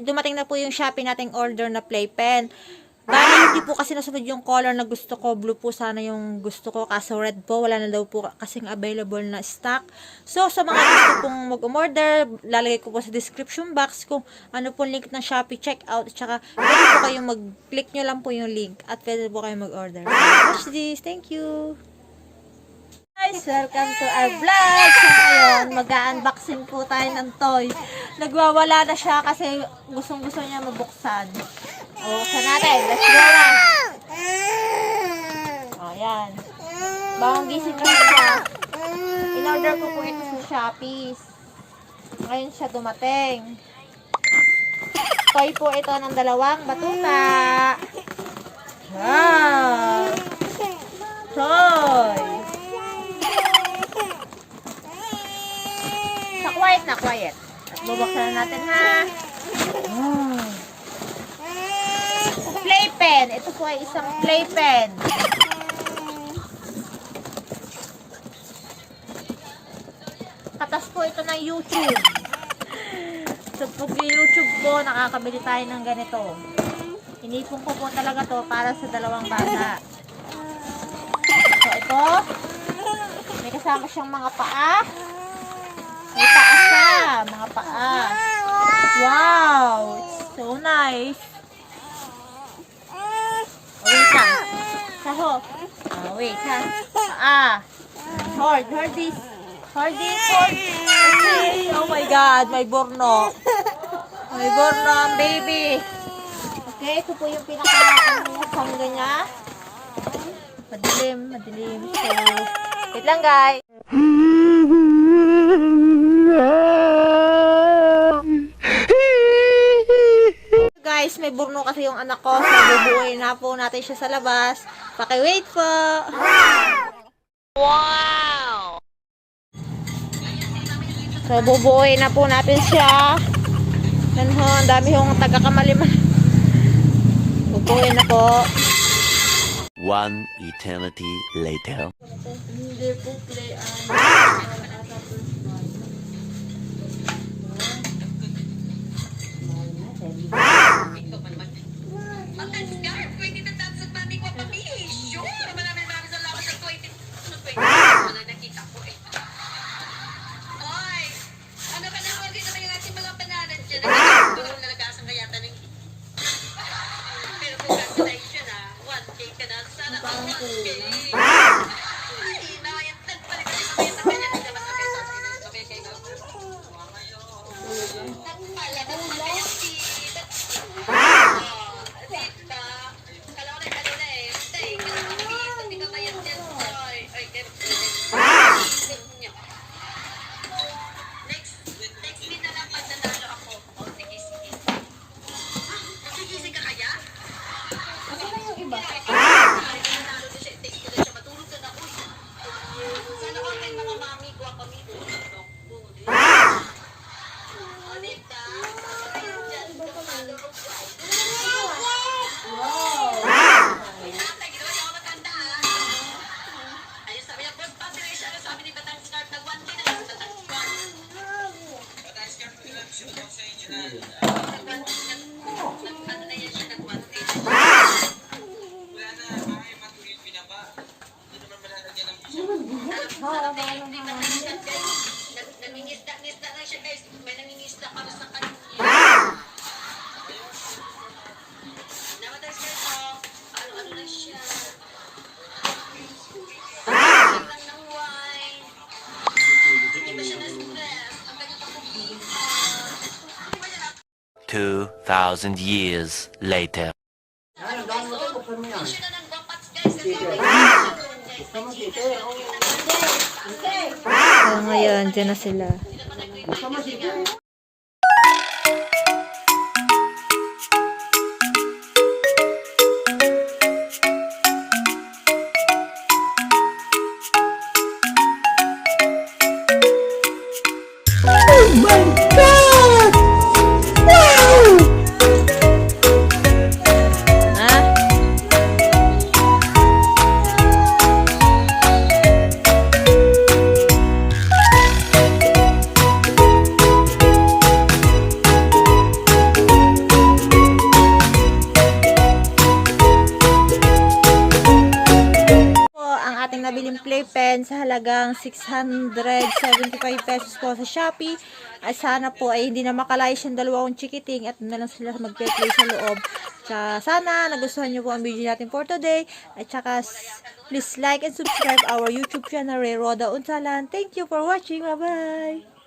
Dumating na po yung Shopee nating order na playpen. Bali, hindi po kasi nasunod yung color na gusto ko. Blue po sana yung gusto ko. Kaso red po. Wala na daw po kasing available na stock. So, sa mga gusto pong mag-order, lalagay ko po sa description box kung ano po link ng Shopee checkout. At saka, pwede po kayong mag-click nyo lang po yung link. At pwede po kayong mag-order. Watch this. Thank you. Guys, welcome to our vlog. So, ngayon, mag-unboxing po tayo ng toy. Nagwawala na siya kasi gustong-gusto niya mabuksan. O, buksan natin. Let's go na. O, yan. Bagong gising na siya. In-order ko po ito sa Shopee. Ngayon siya dumating. Toy po ito ng dalawang batuta. Wow! Toy! Quiet na, quiet. At bubuksan na natin, ha? Playpen. Ito po ay isang playpen. Katas po ito ng YouTube. So, pag YouTube po, nakakabili tayo ng ganito. Inipon ko po talaga to para sa dalawang bata. So, ito. May kasama siyang mga paa. May paa siya, mga paa. Wow! It's so nice. Wait ha. Saho. Wait ha. Paa. Hold this. Hold this. Okay. Oh my God, may burno. May burno ang baby. Okay, ito po yung pinaka-sangga niya. Madilim, madilim. So, wait lang guys. Guys, may burno kasi yung anak ko. So, bubuuin na po natin siya sa labas. Paki-wait po. Wow! So, bubuuin na po natin siya. Yan ho, ang dami hong taga-kamaliman. Bubuuin na po. One eternity later. Hindi po play Nangingisda lang siya guys. May nangingisda para sa kanya. Namatay siya ito. Ano lang siya. Lang ng wine. Hindi ba siya na-stress? Ang kanyang pagkubihan. 2,000 years later. Siya na nagbapats guys. So, ngayon, dyan na sila. Oh my God! Wow! Ah? 2,000 natin sa halagang 675 pesos po sa Shopee. At sana po ay hindi na makalayas yung dalawang chikiting at na lang sila magpe-play sa loob. Tsaka sana nagustuhan nyo po ang video natin for today. At saka please like and subscribe our YouTube channel, Ray Roda Unsalan. Thank you for watching. Bye-bye!